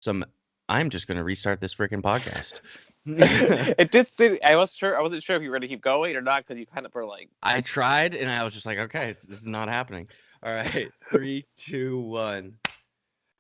some I'm just going to restart this freaking podcast. It just did. I wasn't sure if you were going to keep going or not because you kind of were like. I tried and I was just like, okay, this is not happening. All right, 3, 2, 1.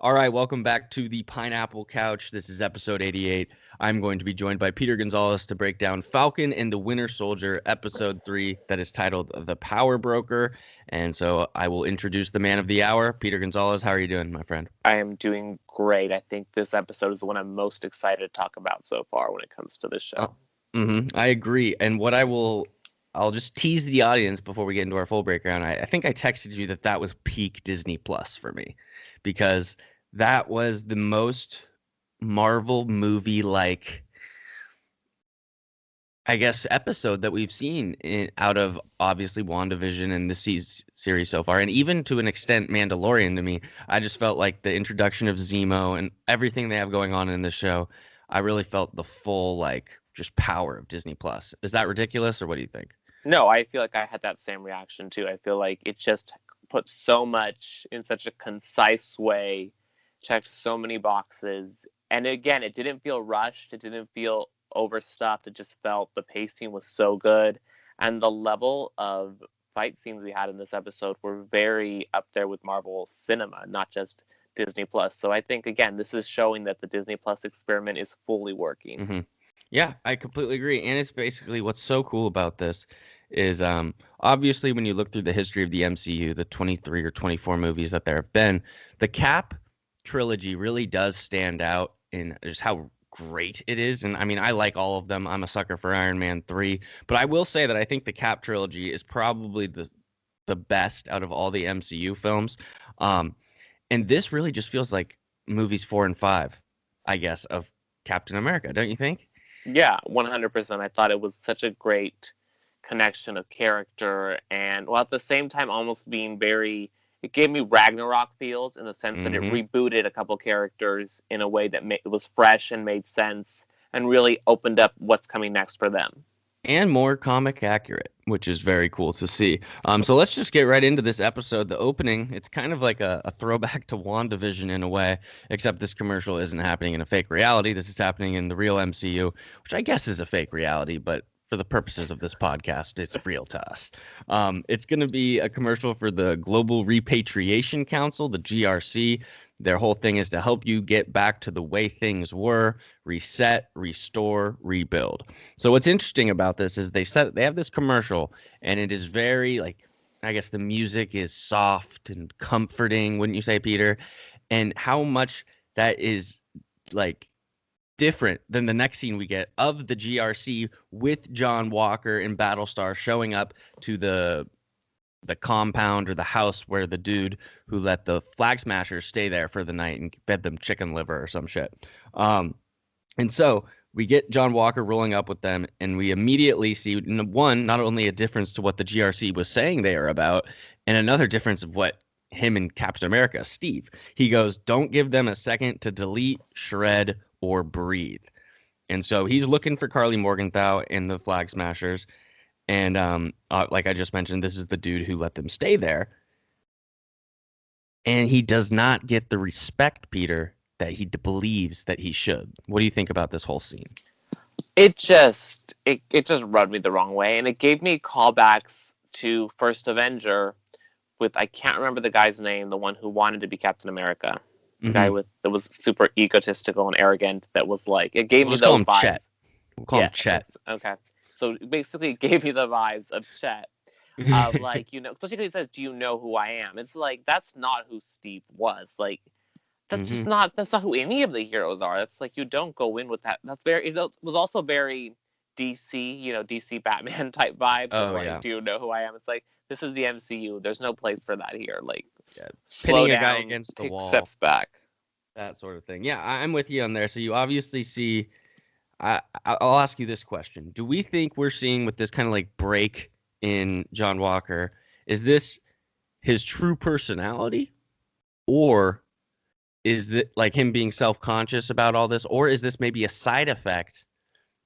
All right, welcome back to the Pineapple Couch. This is episode 88. I'm going to be joined by Peter Gonzalez to break down Falcon and the Winter Soldier, episode 3, that is titled The Power Broker. And so I will introduce the man of the hour, Peter Gonzalez. How are you doing, my friend? I am doing great. I think this episode is the one I'm most excited to talk about so far when it comes to this show. I agree. And I'll just tease the audience before we get into our full breakdown. I think I texted you that was peak Disney Plus for me, because that was the most Marvel movie like, I guess, episode that we've seen out of obviously WandaVision and the series so far, and even to an extent Mandalorian. To me, I just felt like the introduction of Zemo and everything they have going on in the show. I really felt the full just power of Disney Plus. Is that ridiculous, or what do you think? No, I feel like I had that same reaction too. I feel like it just put so much in such a concise way, checked so many boxes, and again, it didn't feel rushed. It didn't feel overstuffed. It just felt the pacing was so good, and the level of fight scenes we had in this episode were very up there with Marvel cinema, not just Disney Plus. So I think again, this is showing that the Disney Plus experiment is fully working. Mm-hmm. Yeah, I completely agree. And it's basically what's so cool about this is obviously when you look through the history of the MCU, the 23 or 24 movies that there have been, the Cap trilogy really does stand out in just how great it is. And I mean, I like all of them. I'm a sucker for Iron Man 3, but I will say that I think the Cap trilogy is probably the best out of all the MCU films. Um, and this really just feels like movies 4 and 5, I guess, of Captain America, don't you think? Yeah, 100%. I thought it was such a great connection of character and while at the same time almost being very it gave me Ragnarok feels in the sense that it Mm-hmm. rebooted a couple characters in a way that it was fresh and made sense and really opened up what's coming next for them. And more comic accurate, which is very cool to see. So let's just get right into this episode. The opening, it's kind of like a throwback to WandaVision in a way, except this commercial isn't happening in a fake reality. This is happening in the real MCU, which I guess is a fake reality, but for the purposes of this podcast, it's real to us. It's going to be a commercial for the Global Repatriation Council, the GRC. Their whole thing is to help you get back to the way things were, reset, restore, rebuild. So what's interesting about this is they have this commercial, and it is very I guess the music is soft and comforting, wouldn't you say, Peter? And how much that is like different than the next scene we get of the GRC with John Walker and Battlestar showing up to the compound or the house where the dude who let the flag smashers stay there for the night and fed them chicken liver or some shit. And so we get John Walker rolling up with them, and we immediately see one, not only a difference to what the GRC was saying they are about, and another difference of what him and Captain America, Steve. He goes, "Don't give them a second to delete, shred, or breathe." And so he's looking for Carly Morgenthau and the Flag Smashers. And like I just mentioned, this is the dude who let them stay there. And he does not get the respect, Peter, that he believes that he should. What do you think about this whole scene? It just rubbed me the wrong way and it gave me callbacks to First Avenger with I can't remember the guy's name, the one who wanted to be Captain America. The guy that was super egotistical and arrogant that was like it gave We'll me just call those him vibes. Chet. We'll call him Chet. Okay. So basically it gave me the vibes of Chet. Like, especially because he says, "Do you know who I am?" It's like that's not who Steve was. Like that's not who any of the heroes are. That's like you don't go in with that. That's very it was also very DC, DC Batman type vibes of Oh, like, yeah. "Do you know who I am?" It's like this is the MCU. There's no place for that here. Like Yeah. slow Pinning a guy down, against the take wall, steps back. that sort of thing. Yeah, I'm with you on there. So you obviously see. I'll ask you this question: do we think we're seeing with this kind of like break in John Walker? Is this his true personality, or is that like him being self-conscious about all this, or is this maybe a side effect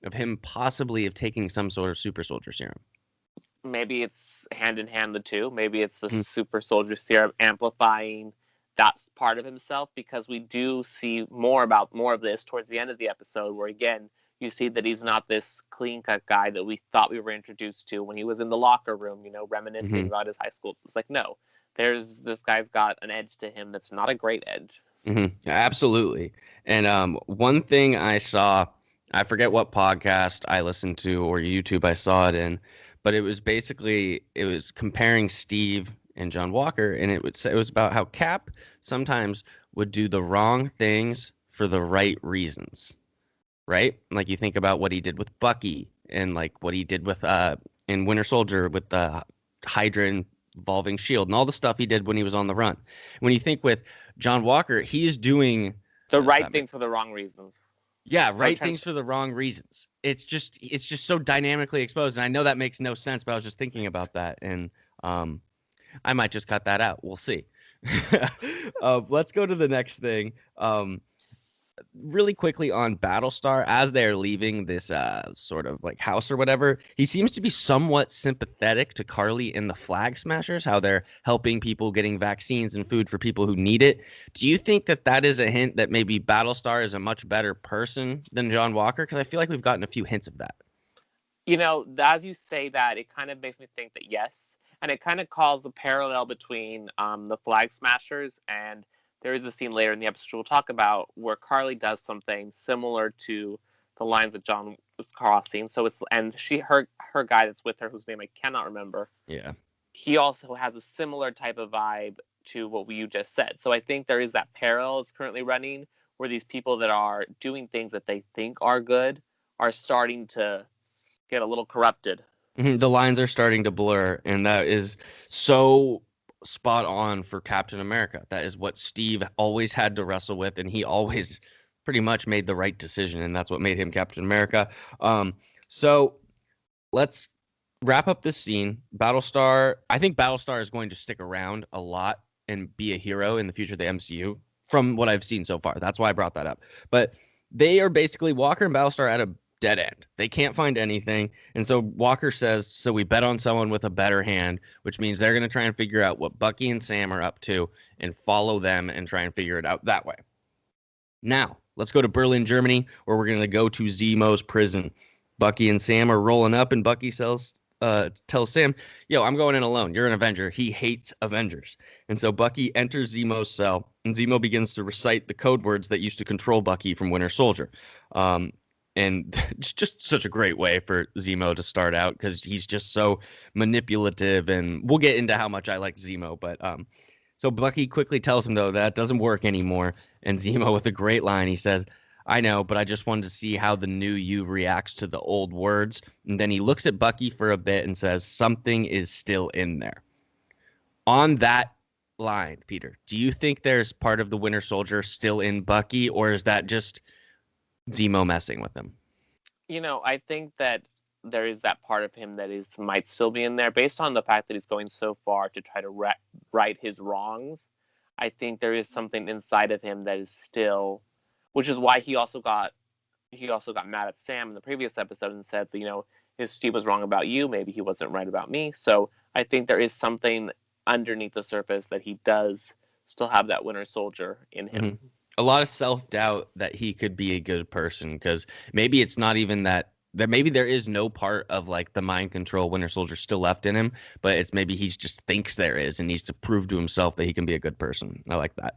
of him possibly of taking some sort of super soldier serum? Maybe it's hand in hand the two. Maybe it's the Mm, super soldier serum amplifying that's part of himself, because we do see more of this towards the end of the episode, where again you see that he's not this clean cut guy that we thought we were introduced to when he was in the locker room, reminiscing about his high school. It's like, no, this guy's got an edge to him that's not a great edge. Absolutely. And one thing I saw, I forget what podcast I listened to or YouTube I saw it in, but it was comparing Steve and John Walker, and it was about how Cap sometimes would do the wrong things for the right reasons, right? Like you think about what he did with Bucky, and like what he did with in Winter Soldier with the Hydra involving Shield, and all the stuff he did when he was on the run. When you think with John Walker, he's doing the right things for the wrong reasons. Yeah, right things for the wrong reasons. It's just so dynamically exposed, and I know that makes no sense, but I was just thinking about that, and I might just cut that out. We'll see. Let's go to the next thing. Really quickly on Battlestar, as they're leaving this sort of like house or whatever, he seems to be somewhat sympathetic to Carly and the Flag Smashers, how they're helping people getting vaccines and food for people who need it. Do you think that is a hint that maybe Battlestar is a much better person than John Walker? Because I feel like we've gotten a few hints of that. As you say that, it kind of makes me think that yes, and it kind of calls a parallel between the Flag Smashers, and there is a scene later in the episode we'll talk about where Carly does something similar to the lines that John was crossing. So her guy that's with her, whose name I cannot remember. Yeah. He also has a similar type of vibe to what you just said. So I think there is that parallel that's currently running, where these people that are doing things that they think are good are starting to get a little corrupted. The lines are starting to blur, and that is so spot on for Captain America. That is what Steve always had to wrestle with, and he always pretty much made the right decision, and that's what made him Captain America. So let's wrap up this scene. Battlestar, I think Battlestar is going to stick around a lot and be a hero in the future of the MCU from what I've seen so far. That's why I brought that up. But they are basically, Walker and Battlestar at a dead end. They can't find anything. And so Walker says, so we bet on someone with a better hand, which means they're going to try and figure out what Bucky and Sam are up to and follow them and try and figure it out that way. Now, let's go to Berlin, Germany, where we're going to go to Zemo's prison. Bucky and Sam are rolling up, and Bucky tells Sam, yo, I'm going in alone. You're an Avenger. He hates Avengers. And so Bucky enters Zemo's cell, and Zemo begins to recite the code words that used to control Bucky from Winter Soldier. And it's just such a great way for Zemo to start out, because he's just so manipulative, and we'll get into how much I like Zemo. But so Bucky quickly tells him, though, that doesn't work anymore. And Zemo, with a great line, he says, I know, but I just wanted to see how the new you reacts to the old words. And then he looks at Bucky for a bit and says, something is still in there. On that line, Peter, do you think there's part of the Winter Soldier still in Bucky, or is that just Zemo messing with him? I think that there is that part of him that might still be in there, based on the fact that he's going so far to try to right his wrongs. I think there is something inside of him that is still, which is why he also got mad at Sam in the previous episode and said that, if Steve was wrong about you, maybe he wasn't right about me. So I think there is something underneath the surface that he does still have that Winter Soldier in him. Mm-hmm. A lot of self-doubt that he could be a good person, because maybe it's not even that maybe there is no part of like the mind control Winter Soldier still left in him, but it's maybe he just thinks there is and needs to prove to himself that he can be a good person. I like that.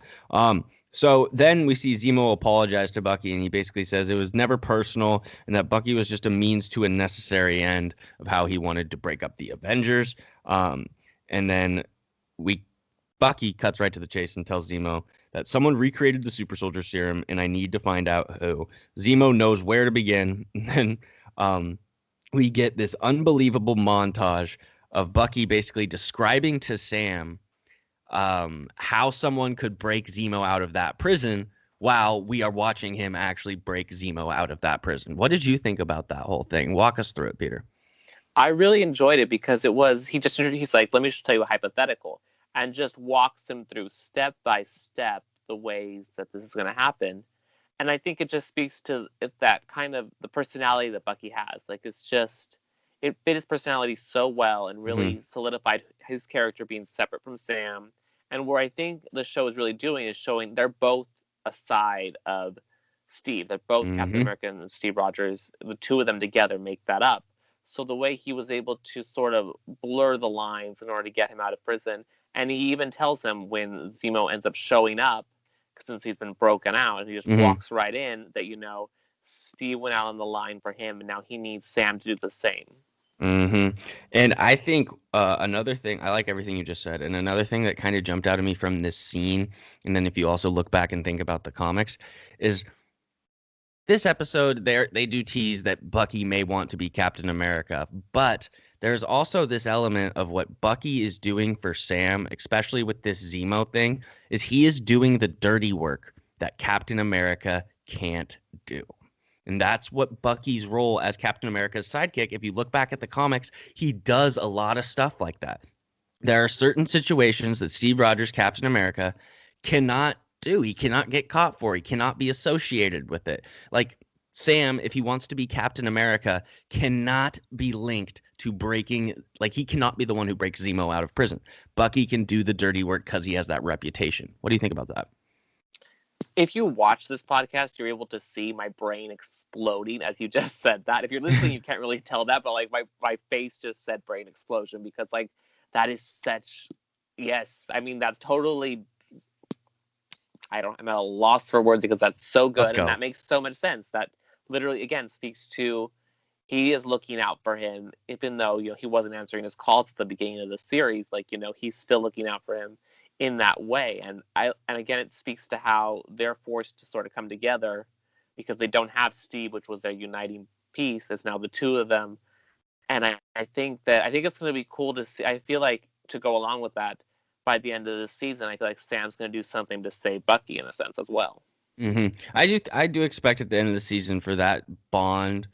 So then we see Zemo apologize to Bucky, and he basically says it was never personal and that Bucky was just a means to a necessary end of how he wanted to break up the Avengers. And then Bucky cuts right to the chase and tells Zemo that someone recreated the super soldier serum, and I need to find out who. Zemo knows where to begin. And then we get this unbelievable montage of Bucky basically describing to Sam how someone could break Zemo out of that prison while we are watching him actually break Zemo out of that prison. What did you think about that whole thing? Walk us through it, Peter. I really enjoyed it because he's like, let me just tell you a hypothetical, and just walks him through step by step the ways that this is going to happen. And I think it just speaks to that kind of the personality that Bucky has. Like, it fit his personality so well and really solidified his character being separate from Sam And where I think the show is really doing is showing they're both a side of Steve. They're both Captain Mm-hmm. America and Steve Rogers. The two of them together make that up. So the way he was able to sort of blur the lines in order to get him out of prison, and he even tells him when Zemo ends up showing up, since he's been broken out, and he just Mm-hmm. walks right in, that Steve went out on the line for him, and now he needs Sam to do the same. Mm-hmm. And I think another thing, I like everything you just said, and another thing that kind of jumped out at me from this scene, and then if you also look back and think about the comics, is this episode they do tease that Bucky may want to be Captain America, but there's also this element of what Bucky is doing for Sam, especially with this Zemo thing, is he is doing the dirty work that Captain America can't do. And that's what Bucky's role as Captain America's sidekick. If you look back at the comics, he does a lot of stuff like that. There are certain situations that Steve Rogers, Captain America, cannot do. He cannot get caught for. He cannot be associated with it. Like Sam, if he wants to be Captain America, cannot be linked to breaking, like he cannot be the one who breaks Zemo out of prison. Bucky can do the dirty work because he has that reputation. What do you think about that? If you watch this podcast, you're able to see my brain exploding as you just said that. If you're listening, you can't really tell that, but like my face just said brain explosion because like that is such, yes. I mean, that's totally, I'm at a loss for words because that's so Let's good. And go. that makes so much sense. That literally, again, speaks to he is looking out for him, even though he wasn't answering his calls at the beginning of the series. Like he's still looking out for him in that way. And again, it speaks to how they're forced to sort of come together because they don't have Steve, which was their uniting piece. It's now the two of them, and I think it's going to be cool to see. I feel like to go along with that, by the end of the season, I feel like Sam's going to do something to save Bucky in a sense as well. I do expect at the end of the season for that bond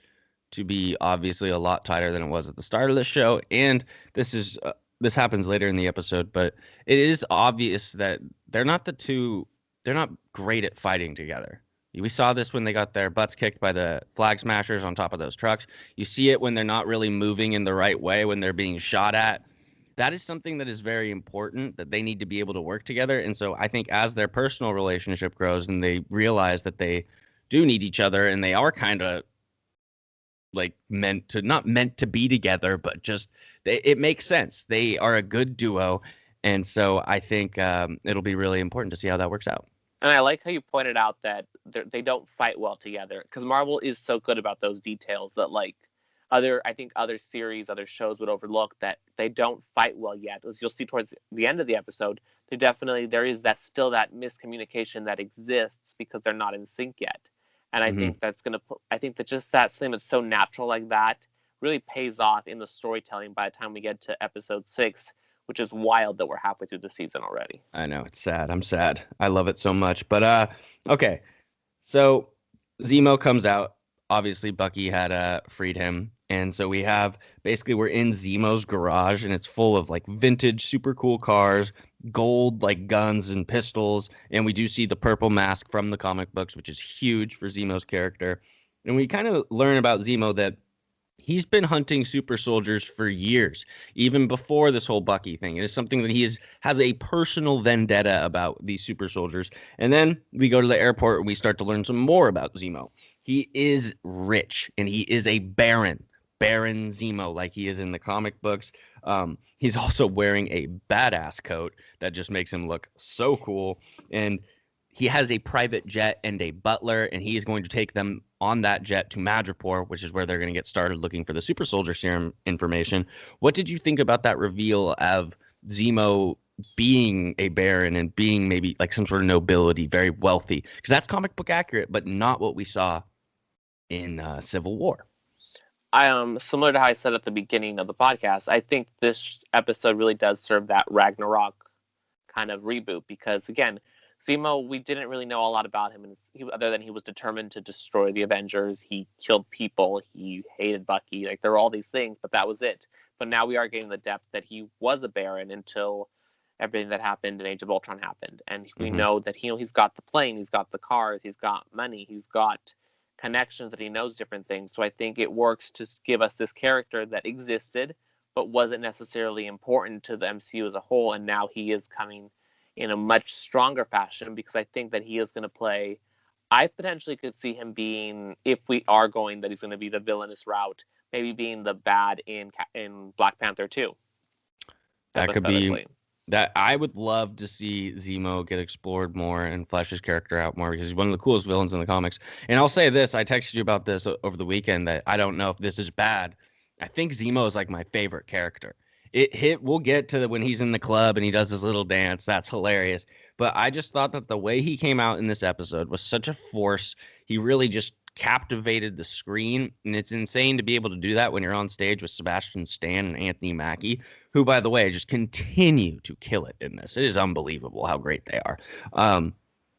to be obviously a lot tighter than it was at the start of the show. And this is this happens later in the episode, but it is obvious that they're not the two. They're not great at fighting together. We saw this when they got their butts kicked by the flag smashers on top of those trucks. You see it when they're not really moving in the right way when they're being shot at. That is something that is very important that they need to be able to work together. And so I think as their personal relationship grows and they realize that they do need each other and they are kind of like meant to not meant to be together, but just it makes sense. They are a good duo, and so I think it'll be really important to see how that works out. And I like how you pointed out that they don't fight well together because Marvel is so good about those details that like I think other series, other shows would overlook that they don't fight well yet. As you'll see towards the end of the episode, there is that still that miscommunication that exists because they're not in sync yet. And I Hmm. think I think that just that something that's so natural like that really pays off in the storytelling by the time we get to episode 6, which is wild that we're halfway through the season already. I know it's sad. I'm sad. I love it so much. But okay. So Zemo comes out. Obviously, Bucky had freed him, and so we have basically we're in Zemo's garage, and it's full of like vintage, super cool cars, gold like guns and pistols, and we do see the purple mask from the comic books, which is huge for Zemo's character. And we kind of learn about Zemo that he's been hunting super soldiers for years, even before this whole Bucky thing. It is something that has a personal vendetta about these super soldiers. And then we go to the airport and we start to learn some more about Zemo. He is rich and he is a baron. Baron Zemo, like he is in the comic books. He's also wearing a badass coat that just makes him look so cool. And he has a private jet and a butler, and he is going to take them on that jet to Madripoor, which is where they're going to get started looking for the super soldier serum information. What did you think about that reveal of Zemo being a baron and being maybe like some sort of nobility, very wealthy? Because that's comic book accurate, but not what we saw in Civil War. I Similar to how I said at the beginning of the podcast, I think this episode really does serve that Ragnarok kind of reboot because again, Zemo, we didn't really know a lot about him, and other than he was determined to destroy the Avengers, he killed people, he hated Bucky, like there were all these things, but that was it. But now we are getting the depth that he was a Baron until everything that happened in Age of Ultron happened, and we Mm-hmm. know that he's got the plane, he's got the cars, he's got money, he's got connections that he knows different things. So I think it works to give us this character that existed but wasn't necessarily important to the MCU as a whole, and now he is coming in a much stronger fashion, because I think that he is going to play. I potentially could see him being, if we are going that he's going to be the villainous route, maybe being the bad in Black Panther 2. That could be that. I would love to see Zemo get explored more and flesh his character out more because he's one of the coolest villains in the comics. And I'll say this, I texted you about this over the weekend that I don't know if this is bad. I think Zemo is like my favorite character. We'll get to when he's in the club and he does his little dance. That's hilarious. But I just thought that the way he came out in this episode was such a force. He really just captivated the screen. And it's insane to be able to do that when you're on stage with Sebastian Stan and Anthony Mackie, who, by the way, just continue to kill it in this. It is unbelievable how great they are.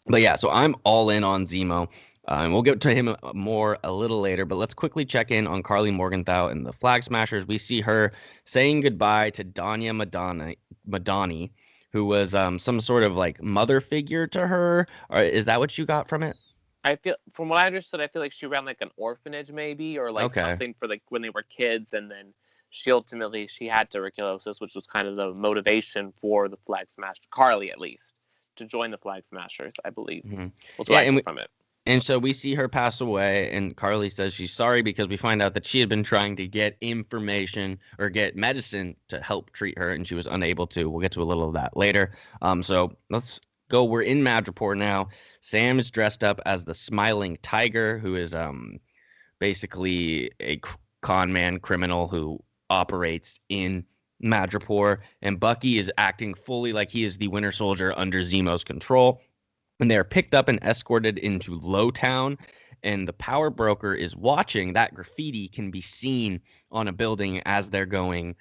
But yeah, so I'm all in on Zemo. And we'll get to him more a little later, but let's quickly check in on Carly Morgenthau and the Flag Smashers. We see her saying goodbye to Danya Madani, who was some sort of like mother figure to her. Or is that what you got from it? I feel, from what I understood, I feel like she ran like an orphanage maybe, or like something for like when they were kids, and then she had tuberculosis, which was kind of the motivation for the Flag Smash, Carly at least, to join the Flag Smashers, I believe. Mm-hmm. From it. And so we see her pass away, and Carly says she's sorry because we find out that she had been trying to get information or get medicine to help treat her, and she was unable to. We'll get to a little of that later. So let's go. We're in Madripoor now. Sam is dressed up as the Smiling Tiger, who is basically a con man criminal who operates in Madripoor, and Bucky is acting fully like he is the Winter Soldier under Zemo's control. And they are picked up and escorted into Lowtown, and the power broker is watching. That graffiti can be seen on a building as they're going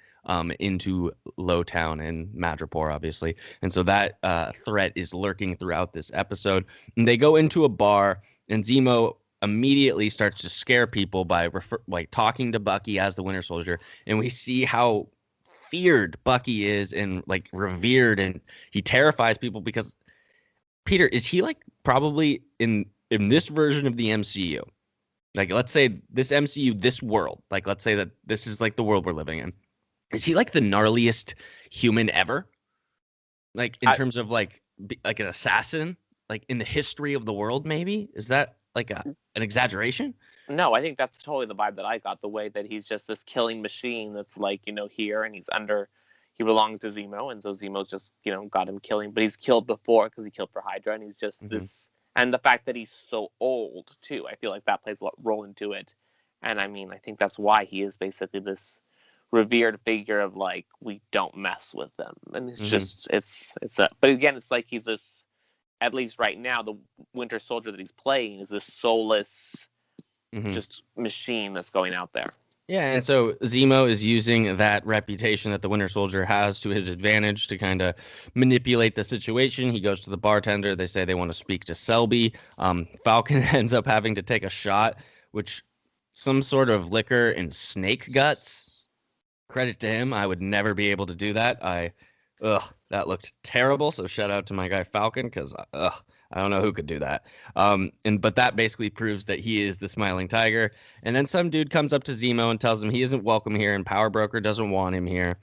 into Lowtown and Madripoor, obviously. And so that threat is lurking throughout this episode. And they go into a bar, and Zemo immediately starts to scare people by talking to Bucky as the Winter Soldier. And we see how feared Bucky is and like revered, and he terrifies people because Peter, is he like probably in this version of the MCU? Like, let's say this MCU, this world, like, let's say that this is like the world we're living in. Is he like the gnarliest human ever? Like in terms of like an assassin, like in the history of the world, maybe? Is that like an exaggeration? No, I think that's totally the vibe that I got. The way that he's just this killing machine that's like, here, and he belongs to Zemo, and so Zemo's just, got him killing. But he's killed before because he killed for Hydra, and he's just this. And the fact that he's so old, too, I feel like that plays a role into it. And I mean, I think that's why he is basically this revered figure of like, we don't mess with them. And it's just, but again, it's like he's this, at least right now, the Winter Soldier that he's playing is this soulless, just machine that's going out there. Yeah, and so Zemo is using that reputation that the Winter Soldier has to his advantage to kind of manipulate the situation. He goes to the bartender. They say they want to speak to Selby. Falcon ends up having to take a shot, which some sort of liquor and snake guts. Credit to him. I would never be able to do that. That looked terrible. So shout out to my guy Falcon because I don't know who could do that. But that basically proves that he is the Smiling Tiger. And then some dude comes up to Zemo and tells him he isn't welcome here and Power Broker doesn't want him here.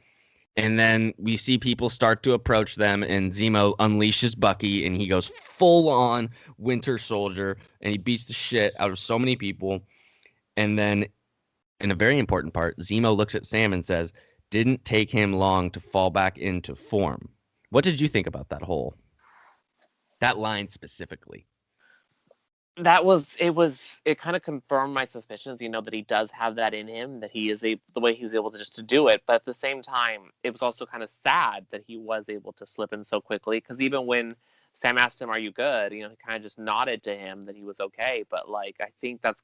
And then we see people start to approach them, and Zemo unleashes Bucky, and he goes full on Winter Soldier, and he beats the shit out of so many people. And then in a very important part, Zemo looks at Sam and says, "Didn't take him long to fall back into form." What did you think about that line specifically? It kind of confirmed my suspicions, that he does have that in him, that he is the way he was able to do it. But at the same time, it was also kind of sad that he was able to slip in so quickly, because even when Sam asked him, "Are you good?" he kind of just nodded to him that he was okay. But like, I think that's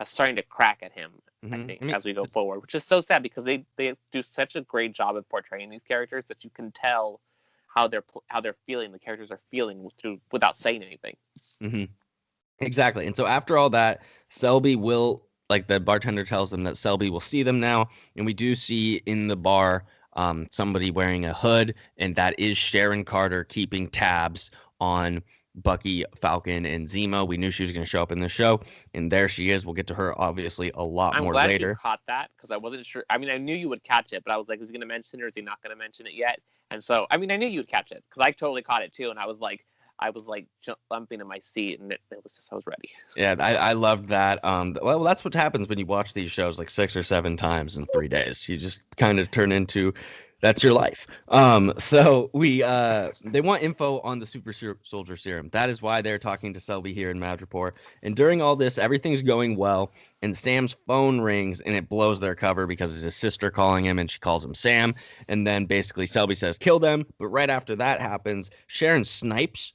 starting to crack at him, I think, as we go forward, which is so sad because they do such a great job of portraying these characters that you can tell how they're feeling. The characters are feeling without saying anything. Exactly. And so after all that, Selby will, like the bartender tells them that Selby will see them now. And we do see in the bar somebody wearing a hood, and that is Sharon Carter keeping tabs on Bucky, Falcon, and Zemo. We knew she was going to show up in the show, and there she is. We'll get to her obviously a lot I'm more glad you later. caught that because I wasn't sure. I mean, I knew you would catch it, but I was like, is he going to mention it or is he not going to mention it yet? And so, I mean, I knew you would catch it because I totally caught it too. And I was like jumping in my seat, and it was just, I was ready. Yeah, I loved that. Well, that's what happens when you watch these shows like 6 or 7 times in 3 days. You just kind of turn into that's your life. So they want info on the soldier serum. That is why they're talking to Selby here in Madripoor. And during all this, everything's going well, and Sam's phone rings and it blows their cover because it's his sister calling him, and she calls him Sam. And then basically Selby says, "Kill them." But right after that happens, Sharon snipes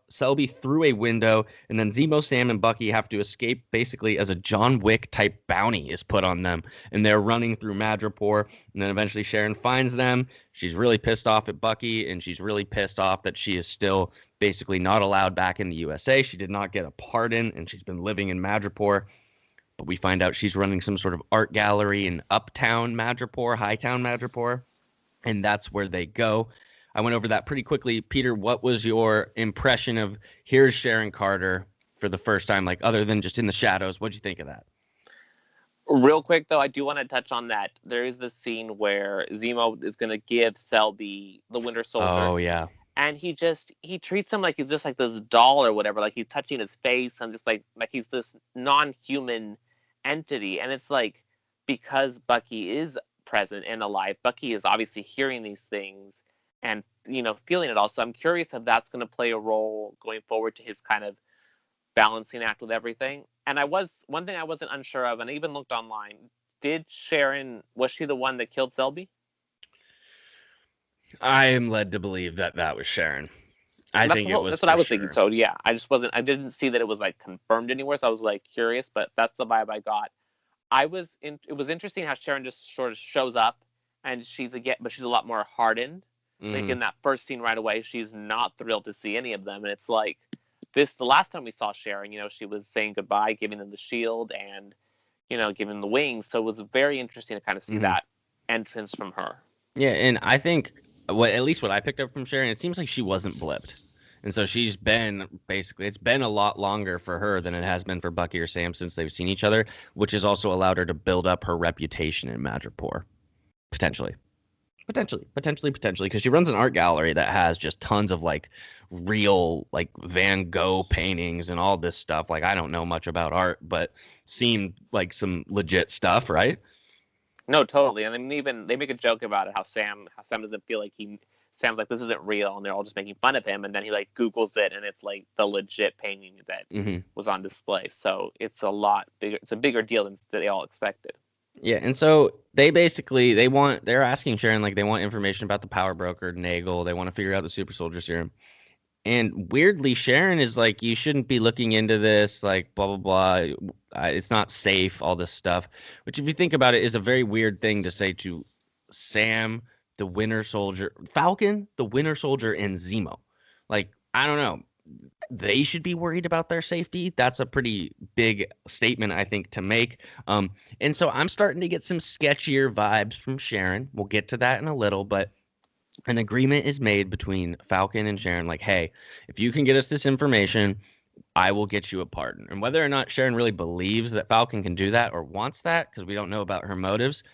Selby through a window, and then Zemo, Sam, and Bucky have to escape basically as a John Wick type bounty is put on them, and they're running through Madripoor, and then eventually Sharon finds them. She's really pissed off at Bucky, and she's really pissed off that she is still basically not allowed back in the USA. She did not get a pardon, and she's been living in Madripoor. But we find out she's running some sort of art gallery in Uptown Madripoor, Hightown Madripoor, and that's where they go. I went over that pretty quickly. Peter, what was your impression of here's Sharon Carter for the first time, like other than just in the shadows? What'd you think of that? Real quick, though, I do want to touch on that. There is the scene where Zemo is going to give Selby the Winter Soldier. Oh, yeah. And he treats him like he's just like this doll or whatever. Like he's touching his face and just like he's this non-human entity. And it's like, because Bucky is present and alive, Bucky is obviously hearing these things and, feeling it all. So I'm curious if that's going to play a role going forward to his kind of balancing act with everything. And one thing I wasn't unsure of, and I even looked online, was she the one that killed Selby? I am led to believe that was Sharon. That's what I was thinking. So yeah, I didn't see that it was like confirmed anywhere. So I was like curious, but that's the vibe I got. It was interesting how Sharon just sort of shows up and she's a lot more hardened. Like in that first scene right away, she's not thrilled to see any of them. And it's like the last time we saw Sharon, she was saying goodbye, giving them the shield and, giving the wings. So it was very interesting to kind of see that entrance from her. Yeah. And I think at least what I picked up from Sharon, it seems like she wasn't blipped. And so she's been it's been a lot longer for her than it has been for Bucky or Sam since they've seen each other, which has also allowed her to build up her reputation in Madripoor. Potentially, because she runs an art gallery that has just tons of like real like Van Gogh paintings and all this stuff. Like I don't know much about art, but seemed like some legit stuff, right? No, totally. And then even they make a joke about it, how Sam doesn't feel like Sam's like, this isn't real, and they're all just making fun of him. And then he like Googles it, and it's like the legit painting that was on display. So it's a lot bigger. It's a bigger deal than they all expected. Yeah, and so they're asking Sharon, like, they want information about the power broker, Nagel. They want to figure out the super soldier serum. And weirdly, Sharon is like, you shouldn't be looking into this, like, blah, blah, blah. It's not safe, all this stuff. Which, if you think about it, is a very weird thing to say to Sam, the Winter Soldier, Falcon, the Winter Soldier, and Zemo. Like, I don't know. They should be worried about their safety. That's a pretty big statement, I think, to make. And so I'm starting to get some sketchier vibes from Sharon. We'll get to that in a little, but an agreement is made between Falcon and Sharon, like, hey, if you can get us this information, I will get you a pardon. And whether or not Sharon really believes that Falcon can do that or wants that, because we don't know about her motives,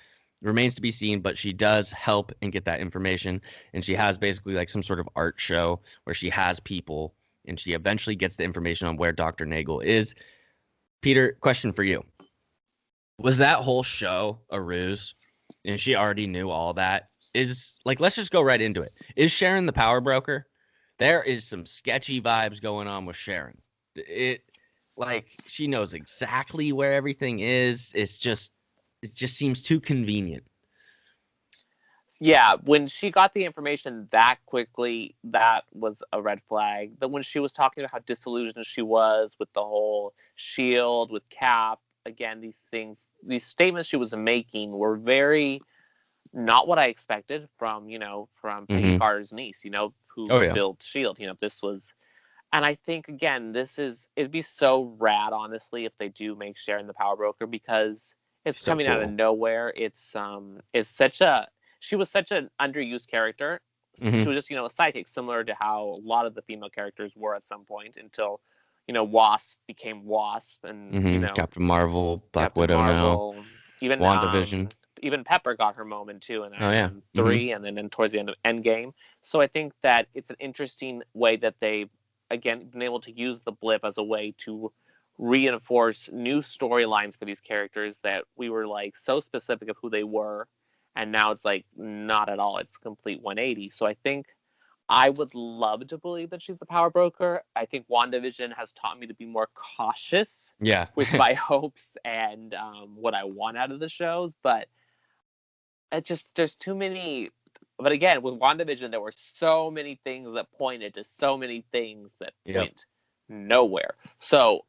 remains to be seen, but she does help and get that information. And she has basically like some sort of art show where she has people, and she eventually gets the information on where Dr. Nagel is. Peter, question for you. Was that whole show a ruse? And she already knew all that? Let's just go right into it. Is Sharon the power broker? There is some sketchy vibes going on with Sharon. She knows exactly where everything is. It just seems too convenient. Yeah, when she got the information that quickly, that was a red flag. But when she was talking about how disillusioned she was with the whole shield, with Cap, again, these statements she was making were very not what I expected from Peggy Carter's niece, who built shield. This was, and I think again, it'd be so rad, honestly, if they do make Sharon the power broker, because it's coming out of nowhere. She was such an underused character, She Mm-hmm. was just, a sidekick, similar to how a lot of the female characters were at some point until, Wasp became Wasp, and Mm-hmm. Captain Marvel, Black Captain Widow now, Marvel, even WandaVision. even Pepper got her moment too in Oh Iron yeah. Man Mm-hmm. 3, and then towards the end of Endgame. So I think that it's an interesting way that they've again been able to use the blip as a way to reinforce new storylines for these characters that we were like so specific of who they were, and now it's like not at all. It's complete 180. So I think I would love to believe that she's the power broker. I think WandaVision has taught me to be more cautious Yeah. with my hopes and what I want out of the shows. But it just, there's too many. But again, with WandaVision, there were so many things that pointed to so many things that Yep. went nowhere. So,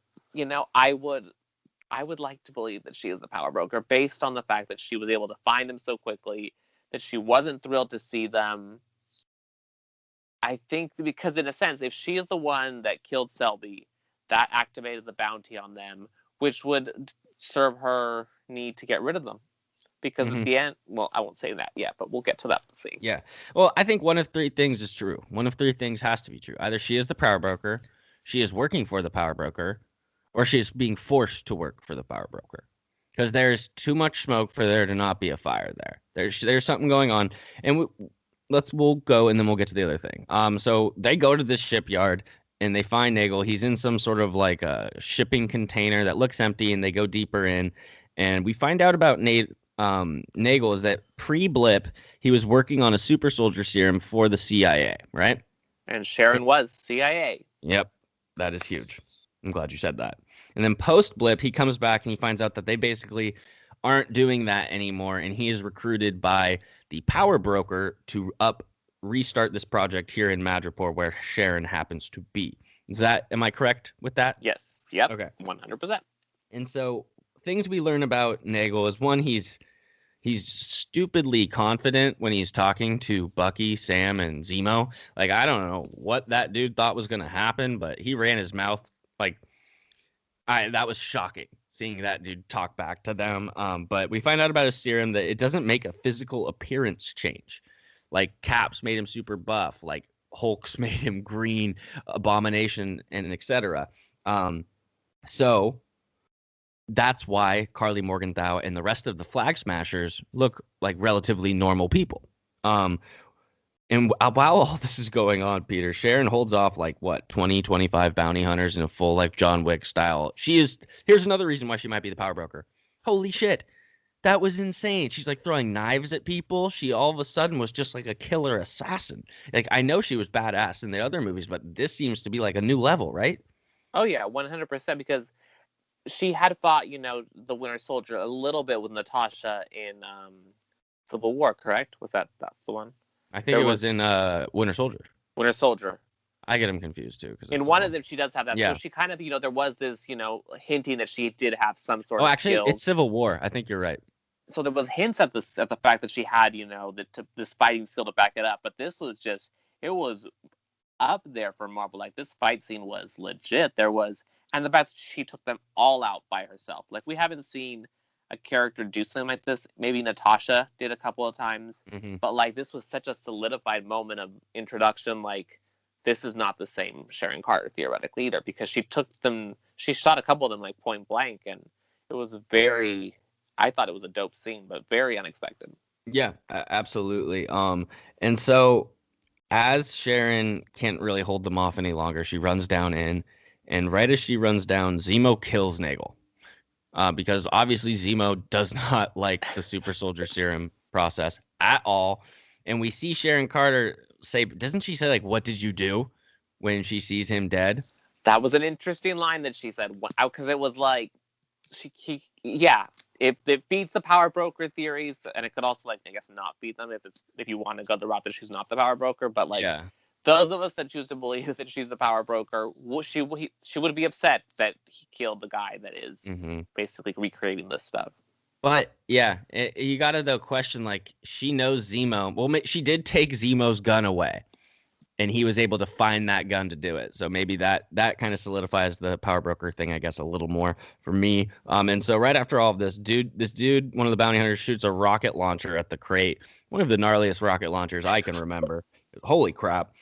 I would like to believe that she is the power broker based on the fact that she was able to find them so quickly, that she wasn't thrilled to see them. I think because in a sense, if she is the one that killed Selby, that activated the bounty on them, which would serve her need to get rid of them. Because at Mm-hmm. the end, well, I won't say that yet, but we'll get to that scene. Yeah. Well, I think one of three things is true. One of three things has to be true. Either she is the power broker, she is working for the power broker, or she is being forced to work for the power broker. Because there's too much smoke for there to not be a fire there. There's something going on, and we'll go and then we'll get to the other thing. So they go to this shipyard and they find Nagel. He's in some sort of like a shipping container that looks empty, and they go deeper in, and we find out about Nagel is that pre-blip he was working on a super soldier serum for the CIA, right? And Sharon was CIA. Yep, that is huge. I'm glad you said that. And then post blip, he comes back and he finds out that they basically aren't doing that anymore, and he is recruited by the power broker to restart this project here in Madripoor, where Sharon happens to be. Am I correct with that? Yes. Yep. Okay. 100%. And so things we learn about Nagel is one, he's stupidly confident when he's talking to Bucky, Sam, and Zemo. Like, I don't know what that dude thought was going to happen, but he ran his mouth like that was shocking seeing that dude talk back to them. But we find out about his serum that it doesn't make a physical appearance change. Like Cap's made him super buff, like Hulk's made him green, Abomination, and etc. So that's why Carly Morgenthau and the rest of the Flag Smashers look like relatively normal people. And while all this is going on, Peter, Sharon holds off like what, 20, 25 bounty hunters in a full like John Wick style. Here's another reason why she might be the power broker. Holy shit. That was insane. She's like throwing knives at people. She all of a sudden was just like a killer assassin. Like, I know she was badass in the other movies, but this seems to be like a new level, right? Oh yeah, 100%, because she had fought, the Winter Soldier a little bit with Natasha in Civil War, correct? That's the one? I think it was in Winter Soldier. Winter Soldier. I get them confused too. In one of them, she does have that. Yeah. So she kind of, there was this, hinting that she did have some sort of. Oh, actually, skills. It's Civil War. I think you're right. So there was hints at the fact that she had, this fighting skill to back it up. But this was just, it was up there for Marvel. Like, this fight scene was legit. And the fact that she took them all out by herself. Like, we haven't seen a character do something like this. Maybe Natasha did a couple of times. Mm-hmm. But, like, this was such a solidified moment of introduction. Like, this is not the same Sharon Carter, theoretically, either. Because she shot a couple of them, like, point blank. And it was I thought it was a dope scene, but very unexpected. Yeah, absolutely. And so as Sharon can't really hold them off any longer, she runs down in. And right as she runs down, Zemo kills Nagel. Because obviously Zemo does not like the super soldier serum process at all. And we see Sharon Carter say, doesn't she say, like, what did you do when she sees him dead? That was an interesting line that she said, because it was like, it beats the power broker theories, and it could also, like, I guess, not beat them if you want to go the route that she's not the power broker. But like, those of us that choose to believe that she's the power broker, she would be upset that he killed the guy that is basically recreating this stuff. But yeah, you got to question, like, she knows Zemo. Well, she did take Zemo's gun away, and he was able to find that gun to do it. So maybe that kind of solidifies the power broker thing, I guess, a little more for me. And so right after all of this dude, one of the bounty hunters, shoots a rocket launcher at the crate, one of the gnarliest rocket launchers I can remember. Holy crap.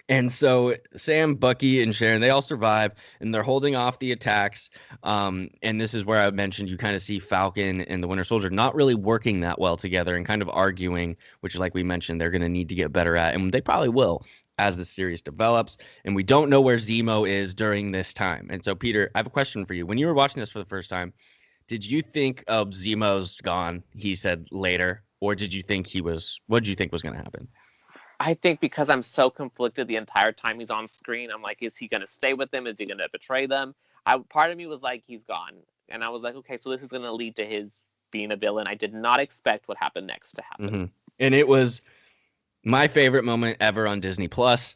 And so Sam, Bucky, and Sharon, they all survive, and they're holding off the attacks. And this is where I mentioned you kind of see Falcon and the Winter Soldier not really working that well together and kind of arguing, which, like we mentioned, they're going to need to get better at, and they probably will as the series develops. And we don't know where Zemo is during this time. And so, Peter, I have a question for you. When you were watching this for the first time, did you think of Zemo's gone? He said later, or did you think he was? What did you think was going to happen? I think because I'm so conflicted the entire time he's on screen, I'm like, is he going to stay with them? Is he going to betray them? Part of me was like, he's gone. And I was like, okay, so this is going to lead to his being a villain. I did not expect what happened next to happen. Mm-hmm. And it was my favorite moment ever on Disney Plus.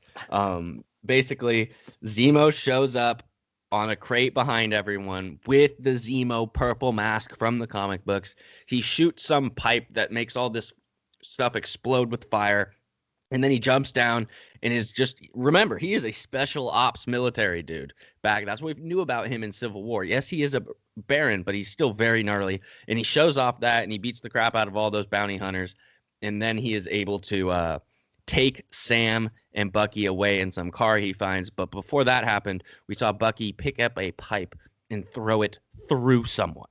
Basically, Zemo shows up on a crate behind everyone with the Zemo purple mask from the comic books. He shoots some pipe that makes all this stuff explode with fire. And then he jumps down and is just, remember, he is a special ops military dude. That's what we knew about him in Civil War. Yes, he is a Baron, but he's still very gnarly. And he shows off that and he beats the crap out of all those bounty hunters. And then he is able to take Sam and Bucky away in some car he finds. But before that happened, we saw Bucky pick up a pipe and throw it through someone,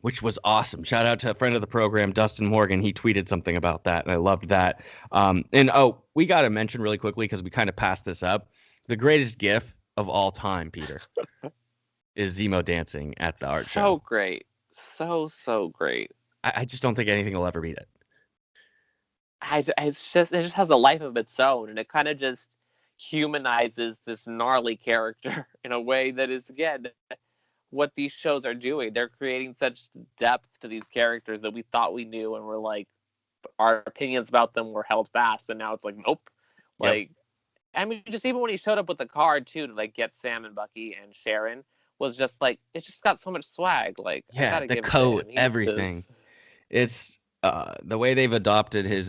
which was awesome. Shout out to a friend of the program, Dustin Morgan. He tweeted something about that, and I loved that. We got to mention really quickly, because we kind of passed this up, the greatest GIF of all time, Peter, is Zemo dancing at the art show. So great. So great. I just don't think anything will ever beat it. It just has a life of its own, and it kind of just humanizes this gnarly character in a way that is, again, what these shows are doing. They're creating such depth to these characters that we thought we knew, and we're like, our opinions about them were held fast, and now it's like, nope. Like, I mean, just even when he showed up with the card too to like get Sam and Bucky and Sharon, was just like, it's just got so much swag. Like, yeah, the coat, everything. It's the way they've adapted his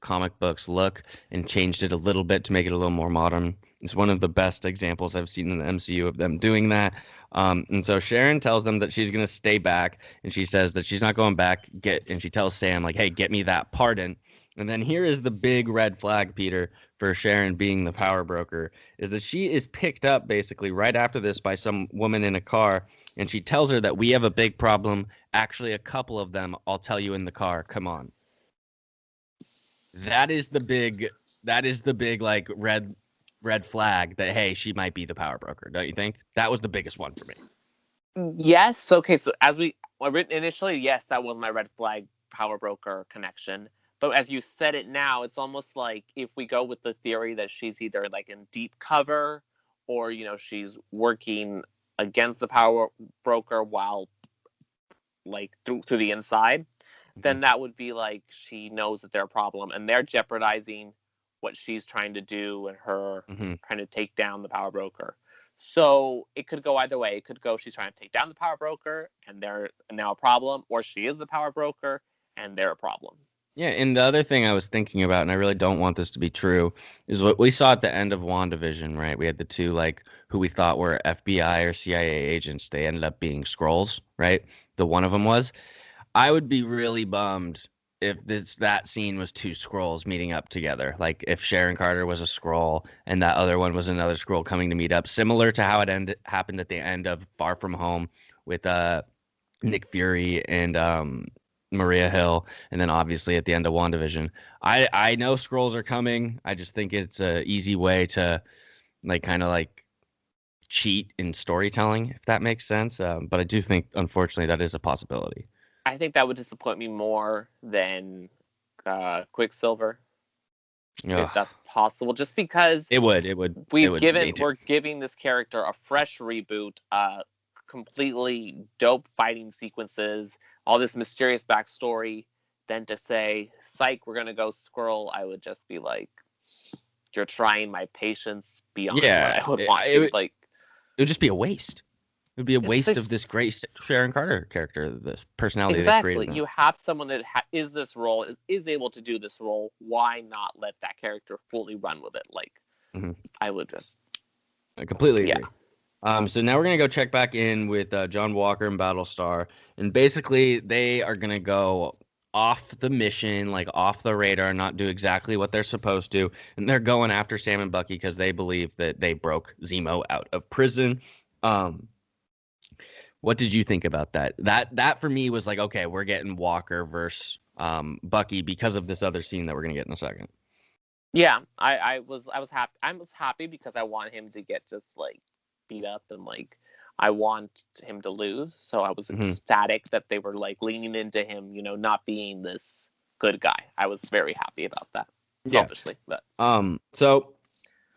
comic books look and changed it a little bit to make it a little more modern. It's one of the best examples I've seen in the MCU of them doing that. And so Sharon tells them that she's going to stay back, and she says that she's not going back. And she tells Sam, like, hey, get me that pardon. And then here is the big red flag, Peter, for Sharon being the power broker, is that she is picked up basically right after this by some woman in a car, and she tells her that we have a big problem. Actually, a couple of them. I'll tell you in the car. Come on. That is the big like red flag that, hey, she might be the power broker, don't you think? That was the biggest one for me. Yes. Okay. So as we written initially, yes, that was my red flag power broker connection. But as you said it now, it's almost like if we go with the theory that she's either like in deep cover, or she's working against the power broker while like through the inside, then that would be like she knows that they're a problem and they're jeopardizing what she's trying to do and her trying to take down the power broker. So it could go either way. It could go she's trying to take down the power broker and they're now a problem, or she is the power broker and they're a problem. Yeah, and the other thing I was thinking about, and I really don't want this to be true, is what we saw at the end of WandaVision, right? We had the two, like, who we thought were FBI or CIA agents. They ended up being Skrulls, right? The one of them was. I would be really bummed if that scene was two Skrulls meeting up together. Like, if Sharon Carter was a Skrull and that other one was another Skrull coming to meet up, similar to how it happened at the end of Far From Home with Nick Fury and Maria Hill, and then obviously at the end of WandaVision. I know Skrulls are coming. I just think it's an easy way to kind of cheat in storytelling, if that makes sense. But I do think, unfortunately, that is a possibility. I think that would disappoint me more than Quicksilver, if that's possible. Just because it would. We're giving this character a fresh reboot, completely dope fighting sequences, all this mysterious backstory. Then to say, psych, we're gonna go Skrull, I would just be like, you're trying my patience beyond what I would want to. It would just be a waste. It would be a waste of this great Sharon Carter character, this personality exactly. they created. You have someone that is this role, is able to do this role. Why not let that character fully run with it? I would just. I completely agree. So now we're going to go check back in with John Walker and Battlestar. And basically, they are going to go off the mission, like off the radar, not do exactly what they're supposed to, and they're going after Sam and Bucky because they believe that they broke Zemo out of prison. Um, what did you think about that? That for me was like, okay, we're getting Walker versus Bucky because of this other scene that we're gonna get in a second. Yeah, I was happy. I was happy because I want him to get just like beat up and like I want him to lose. So I was ecstatic that they were like leaning into him, you know, not being this good guy. I was very happy about that. Selfishly, but so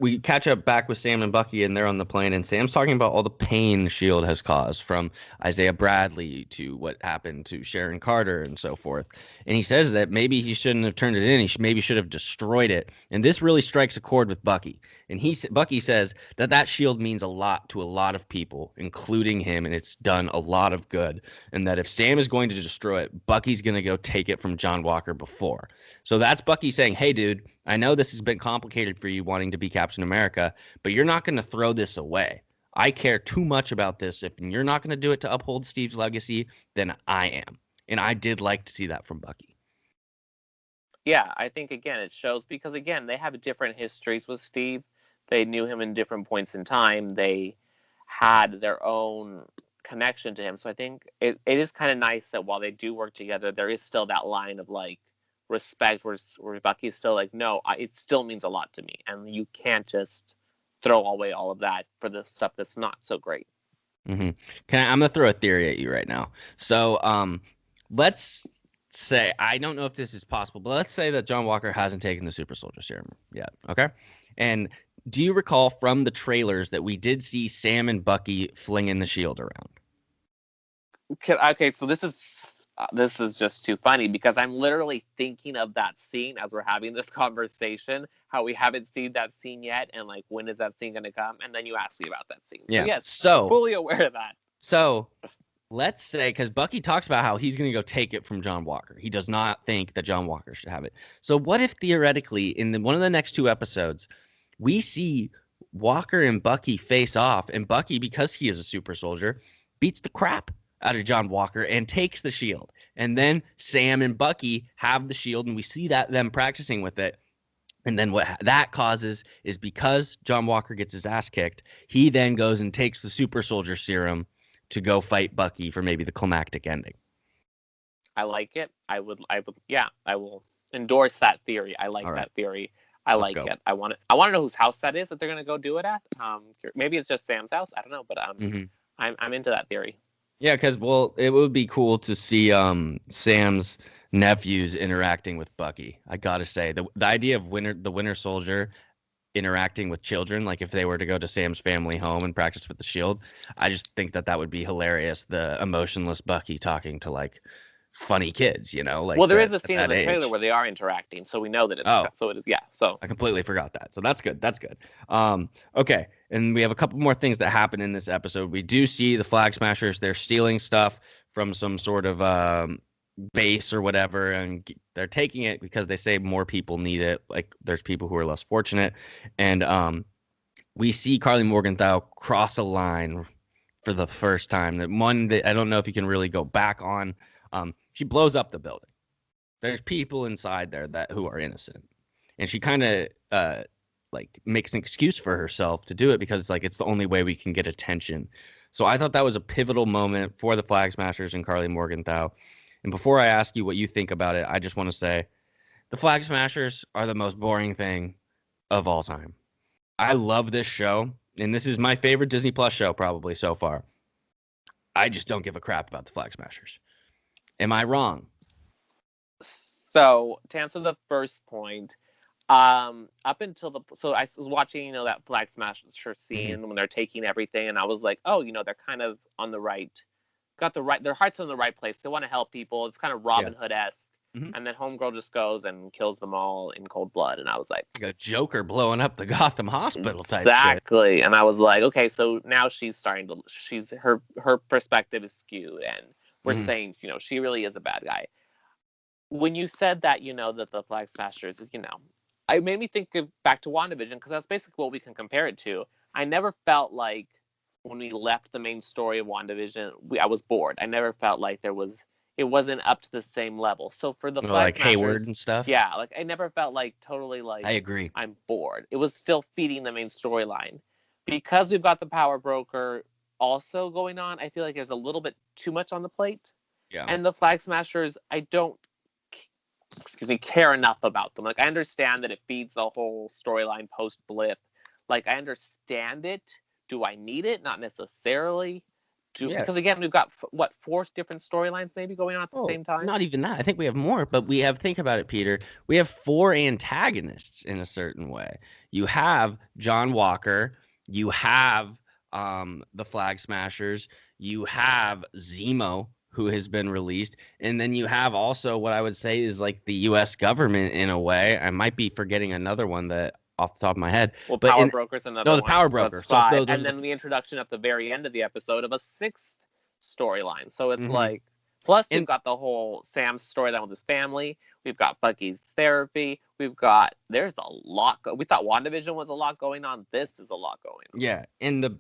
we catch up back with Sam and Bucky, and they're on the plane, and Sam's talking about all the pain S.H.I.E.L.D. has caused, from Isaiah Bradley to what happened to Sharon Carter and so forth. And he says that maybe he shouldn't have turned it in. He maybe should have destroyed it. And this really strikes a chord with Bucky. And Bucky says that S.H.I.E.L.D. means a lot to a lot of people, including him, and it's done a lot of good. And that if Sam is going to destroy it, Bucky's going to go take it from John Walker before. So that's Bucky saying, hey, dude, I know this has been complicated for you wanting to be Captain America, but you're not going to throw this away. I care too much about this. If you're not going to do it to uphold Steve's legacy, then I am. And I did like to see that from Bucky. Yeah, I think, again, it shows because, again, they have different histories with Steve. They knew him in different points in time. They had their own connection to him. So I think it is kind of nice that while they do work together, there is still that line of, like, respect where Bucky's still like, no, it still means a lot to me, and you can't just throw away all of that for the stuff that's not so great. I'm gonna throw a theory at you right now. So let's say, I don't know if this is possible, but let's say that John Walker hasn't taken the super soldier serum yet. Okay. And do you recall from the trailers that we did see Sam and Bucky flinging the shield around? Okay, so this is just too funny because I'm literally thinking of that scene as we're having this conversation, how we haven't seen that scene yet, and like, when is that scene going to come? And then you ask me about that scene. Yeah. So yes, so I'm fully aware of that. So let's say, because Bucky talks about how he's going to go take it from John Walker. He does not think that John Walker should have it. So what if theoretically in one of the next two episodes, we see Walker and Bucky face off, and Bucky, because he is a super soldier, beats the crap out of John Walker and takes the shield. And then Sam and Bucky have the shield, and we see that them practicing with it. And then what that causes is, because John Walker gets his ass kicked, he then goes and takes the super soldier serum to go fight Bucky for maybe the climactic ending. I like it. I will endorse that theory. I like that theory. Let's go. It. I want to know whose house that is that they're going to go do it at. Maybe it's just Sam's house. I don't know, but I'm into that theory. Yeah, because it would be cool to see Sam's nephews interacting with Bucky. I gotta say, the idea of the Winter Soldier interacting with children, like if they were to go to Sam's family home and practice with the shield, I just think that would be hilarious. The emotionless Bucky talking to like funny kids, you know, like, well, there is a scene in the trailer where they are interacting, so we know that it's so it is, yeah. So I completely forgot that. So that's good. That's good. Okay, and we have a couple more things that happen in this episode. We do see the Flag Smashers. They're stealing stuff from some sort of base or whatever, and they're taking it because they say more people need it. Like, there's people who are less fortunate, and we see Carly Morgenthau cross a line for the first time. That one that I don't know if you can really go back on. She blows up the building. There's people inside there who are innocent, and she kind of like makes an excuse for herself to do it because it's like it's the only way we can get attention. So I thought that was a pivotal moment for the Flag Smashers and Carly Morgenthau. And before I ask you what you think about it, I just want to say the Flag Smashers are the most boring thing of all time. I love this show, and this is my favorite Disney Plus show probably so far. I just don't give a crap about the Flag Smashers. Am I wrong? So to answer the first point, up until so I was watching, that Flag Smasher scene when they're taking everything, and I was like, oh, they're kind of on the right, their heart's in the right place. They want to help people. It's kind of Robin Hood-esque. And then Homegirl just goes and kills them all in cold blood, and I was like a Joker blowing up the Gotham hospital type exactly shit. And I was like, okay, so now she's starting to her perspective is skewed, and we're saying she really is a bad guy. When you said that that the Flag Smashers, it made me think back to WandaVision, because that's basically what we can compare it to. I never felt like when we left the main story of WandaVision, I was bored. I never felt like there was it wasn't up to the same level. So for the Flag Like Hayward Smashers, and stuff. yeah, like I never felt like totally like I agree. I'm bored. It was still feeding the main storyline. Because we've got the Power Broker also going on, I feel like there's a little bit too much on the plate. Yeah. And the Flag Smashers, I don't care enough about them. Like I understand that it feeds the whole storyline post Blip. Like I understand it. Do I need it? Not necessarily. Because again, we've got what 4 different storylines maybe going on at the same time. Not even that. I think we have more, but think about it, Peter. We have 4 antagonists in a certain way. You have John Walker. You have the Flag Smashers. You have Zemo, who has been released, and then you have also what I would say is like the U.S. government in a way. I might be forgetting another one that off the top of my head. Well, Power Broker's another one. No, the Power Broker. So 5. And then the introduction at the very end of the episode of a 6th storyline. So it's like, plus you've got the whole Sam's storyline with his family. We've got Bucky's therapy. There's a lot. We thought WandaVision was a lot going on. This is a lot going on. Yeah, and the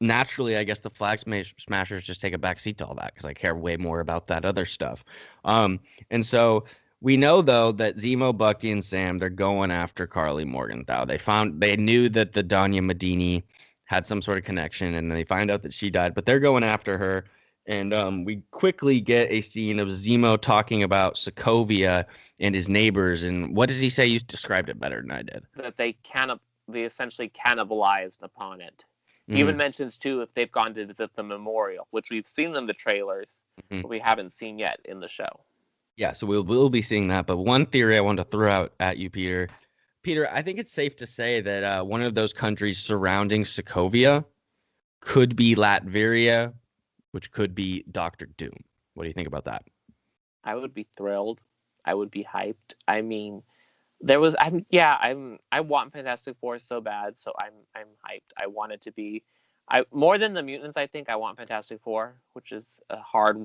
naturally, I guess the Flag Smashers just take a backseat to all that because I care way more about that other stuff. And so we know though that Zemo, Bucky, and Sam, they're going after Carly Morgenthau. They knew that the Danya Medini had some sort of connection, and then they find out that she died, but they're going after her. And we quickly get a scene of Zemo talking about Sokovia and his neighbors. And what did he say? You described it better than I did. That they essentially cannibalized upon it. He even mentions, too, if they've gone to visit the memorial, which we've seen in the trailers, but we haven't seen yet in the show. Yeah, so we'll be seeing that. But one theory I want to throw out at you, Peter. Peter, I think it's safe to say that one of those countries surrounding Sokovia could be Latveria, which could be Doctor Doom. What do you think about that? I would be thrilled. I would be hyped. I mean, I want Fantastic Four so bad, so I'm hyped. I want it to be, more than the mutants. I think I want Fantastic Four, which is a hard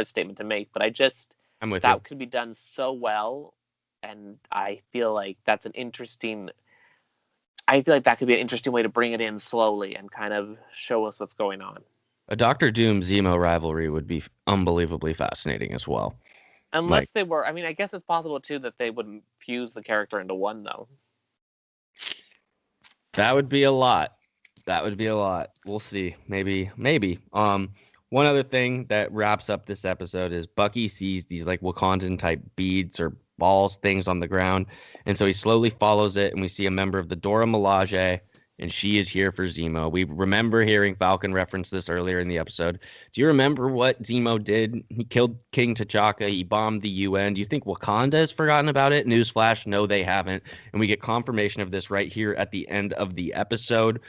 statement to make. But I'm with that you. could be done so well, and I feel like that's an interesting. I feel like that could be an interesting way to bring it in slowly and kind of show us what's going on. A Doctor Doom Zemo rivalry would be unbelievably fascinating as well. Unless they were, I guess it's possible too that they would fuse the character into one, though. That would be a lot. We'll see. Maybe. One other thing that wraps up this episode is Bucky sees these like Wakandan type beads or balls things on the ground, and so he slowly follows it, and we see a member of the Dora Milaje, and she is here for Zemo. We remember hearing Falcon reference this earlier in the episode. Do you remember what Zemo did? He killed King T'Chaka. He bombed the UN. Do you think Wakanda has forgotten about it? Newsflash, no, they haven't. And we get confirmation of this right here at the end of the episode.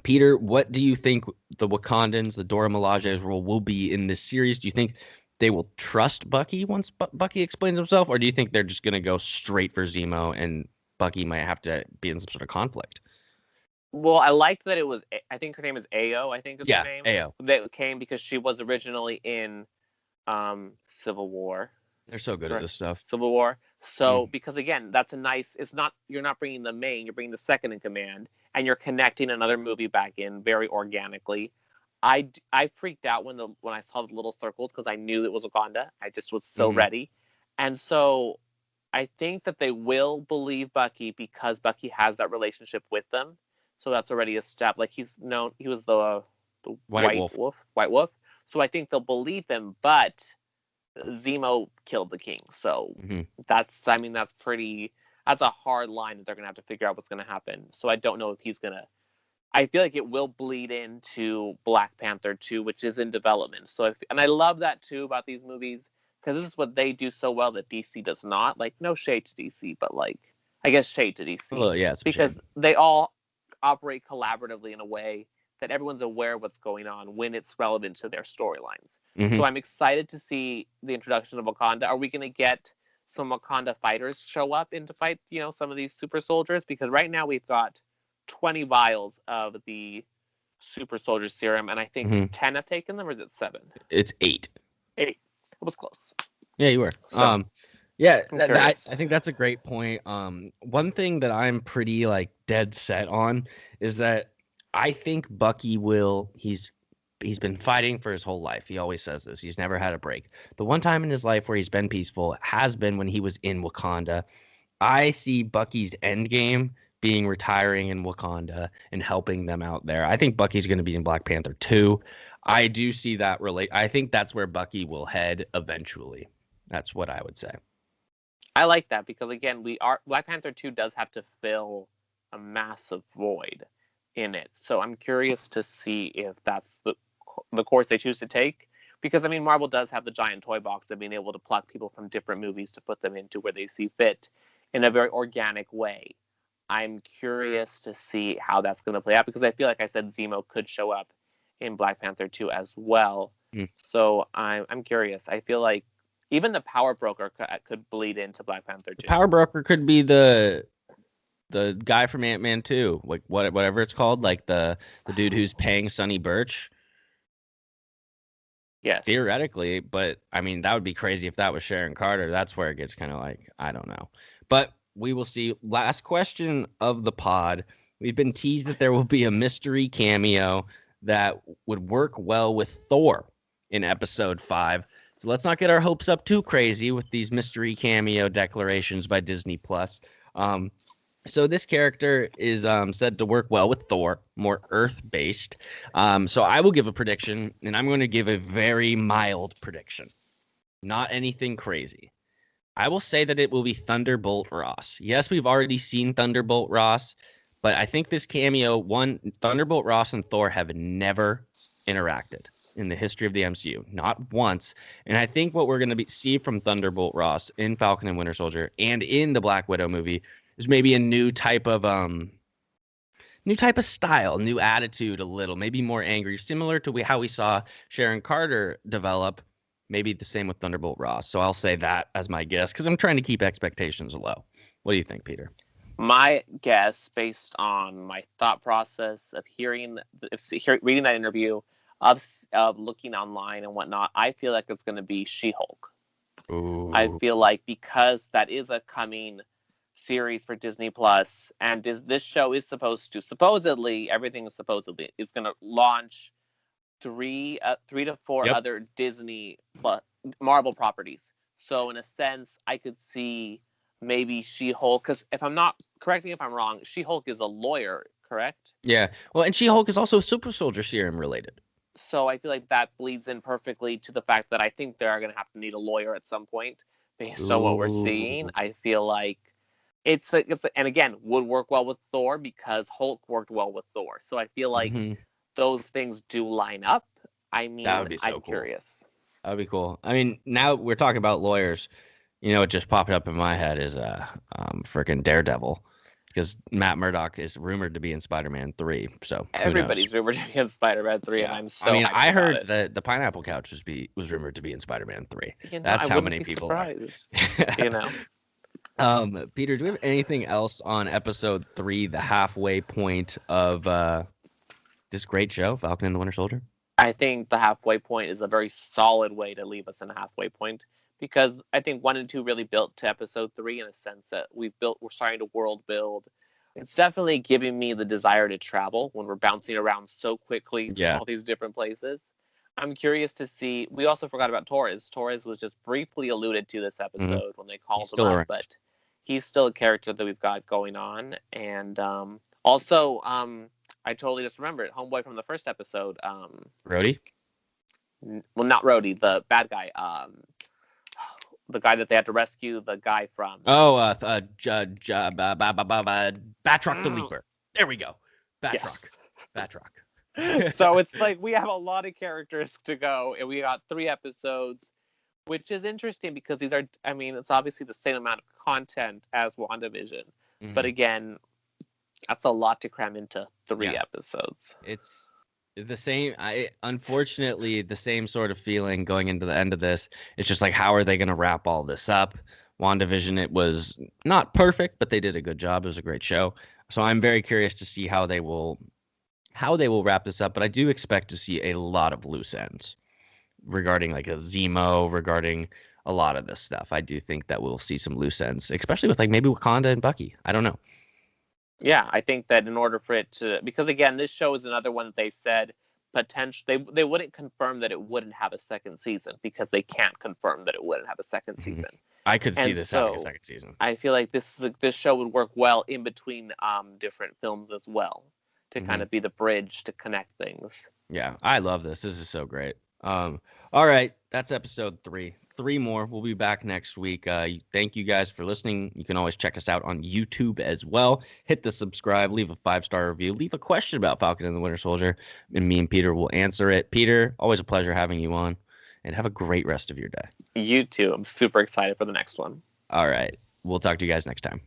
Peter, what do you think the Wakandans, the Dora Milaje's role will be in this series? Do you think they will trust Bucky once Bucky explains himself? Or do you think they're just going to go straight for Zemo and Bucky might have to be in some sort of conflict? Well, I liked that it was, I think her name is Ayo, I think is her name. Ayo. That came because she was originally in Civil War. They're so good at this stuff. Civil War. So, because again, that's you're not bringing the main, you're bringing the second in command, and you're connecting another movie back in very organically. I freaked out when I saw the little circles because I knew it was Wakanda. I just was so ready. And so I think that they will believe Bucky because Bucky has that relationship with them. So that's already a step. Like he was the White Wolf. So I think they'll believe him, but Zemo killed the king. So that's a hard line that they're going to have to figure out what's going to happen. So I don't know if he's going to, I feel like it will bleed into Black Panther 2, which is in development. So and I love that too about these movies because this is what they do so well that DC does not. Like no shade to DC, but like I guess shade to DC. Well, yeah, because they all operate collaboratively in a way that everyone's aware of what's going on when it's relevant to their storylines. So I'm excited to see the introduction of Wakanda. Are we going to get some Wakanda fighters show up in to fight, some of these super soldiers? Because right now we've got 20 vials of the super soldier serum, and I think 10 have taken them, or is it 7? It's 8. 8. It was close. Yeah, you were. So, I think that's a great point. One thing that I'm pretty like dead set on is that I think Bucky he's he's been fighting for his whole life. He always says this. He's never had a break. The one time in his life where he's been peaceful has been when he was in Wakanda. I see Bucky's end game being retiring in Wakanda and helping them out there. I think Bucky's going to be in Black Panther 2. I do see that I think that's where Bucky will head eventually. That's what I would say. I like that because again, Black Panther 2 does have to fill a massive void in it. So I'm curious to see if that's the course they choose to take. Because I mean, Marvel does have the giant toy box of being able to pluck people from different movies to put them into where they see fit in a very organic way. I'm curious to see how that's going to play out because I feel like I said Zemo could show up in Black Panther 2 as well. So I'm curious. I feel like even the Power Broker could bleed into Black Panther 2. The Power Broker could be the guy from Ant-Man 2, like whatever it's called, like the dude who's paying Sonny Birch. Yes. Theoretically, but I mean that would be crazy if that was Sharon Carter. That's where it gets kind of like, I don't know. But we will see. Last question of the pod. We've been teased that there will be a mystery cameo that would work well with Thor in episode 5. So let's not get our hopes up too crazy with these mystery cameo declarations by Disney Plus. So this character is said to work well with Thor, more Earth-based. So I will give a prediction, and I'm going to give a very mild prediction. Not anything crazy. I will say that it will be Thunderbolt Ross. Yes, we've already seen Thunderbolt Ross, but I think this cameo, Thunderbolt Ross and Thor have never interacted in the history of the MCU, not once. And I think what we're going to see from Thunderbolt Ross in Falcon and Winter Soldier and in the Black Widow movie is maybe a new type of style, new attitude, a little, maybe more angry, similar to how we saw Sharon Carter develop. Maybe the same with Thunderbolt Ross. So I'll say that as my guess because I'm trying to keep expectations low. What do you think, Peter? My guess, based on my thought process of reading that interview, of looking online and whatnot, I feel like it's going to be She-Hulk. Ooh. I feel like because that is a coming series for Disney Plus, and this show is supposedly everything is supposedly it's going to launch 3 to 4 other Disney plus Marvel properties. So in a sense, I could see maybe She-Hulk, because correct me if I'm wrong, She-Hulk is a lawyer, correct? Yeah. Well, and She-Hulk is also Super Soldier Serum related. So I feel like that bleeds in perfectly to the fact that I think they are going to have to need a lawyer at some point based on what we're seeing. I feel like it's and again, would work well with Thor because Hulk worked well with Thor. So I feel like those things do line up. I mean, that would be so I'm cool. curious. That would be cool. I mean, now we're talking about lawyers. You know, what just popped up in my head is freaking Daredevil, because Matt Murdock is rumored to be in Spider-Man 3. So everybody's rumored to be in Spider-Man 3, and I'm so. I heard that the Pineapple Couch was rumored to be in Spider-Man 3. That's how many people are. You know. Peter, do we have anything else on episode 3, the halfway point of this great show, Falcon and the Winter Soldier? I think the halfway point is a very solid way to leave us in a halfway point, because I think 1 and 2 really built to episode 3 in a sense that we're starting to world build. It's definitely giving me the desire to travel when we're bouncing around so quickly to all these different places. I'm curious to see. We also forgot about Torres. Torres was just briefly alluded to this episode when they called him up, but he's still a character that we've got going on. And also, I totally just remembered Homeboy from the first episode. Rhodey? Well, not Rhodey, the bad guy. The guy that they had to rescue, the guy from. Batroc the Leaper. There we go. Batroc. Batroc. So it's like we have a lot of characters to go, and we got 3 episodes, which is interesting because these are, I mean, it's obviously the same amount of content as WandaVision, but again, that's a lot to cram into 3 episodes. It's the same. Unfortunately, the same sort of feeling going into the end of this. It's just like, how are they going to wrap all this up? WandaVision, it was not perfect, but they did a good job. It was a great show. So I'm very curious to see how they will wrap this up. But I do expect to see a lot of loose ends regarding like a Zemo, regarding a lot of this stuff. I do think that we'll see some loose ends, especially with like maybe Wakanda and Bucky. I don't know. Yeah, I think that in order for it to, because again, this show is another one that they said they wouldn't confirm that it wouldn't have a second season because they can't confirm that it wouldn't have a second season. I could see And this having a so second season. I feel like this show would work well in between different films as well to kind of be the bridge to connect things. Yeah, I love this. This is so great. All right, that's episode 3. 3 more. We'll be back next week. Thank you guys for listening. You can always check us out on YouTube as well. Hit the subscribe, leave a 5-star review, leave a question about Falcon and the Winter Soldier, and me and Peter will answer it. Peter, always a pleasure having you on, and have a great rest of your day. You too. I'm super excited for the next one. All right. We'll talk to you guys next time.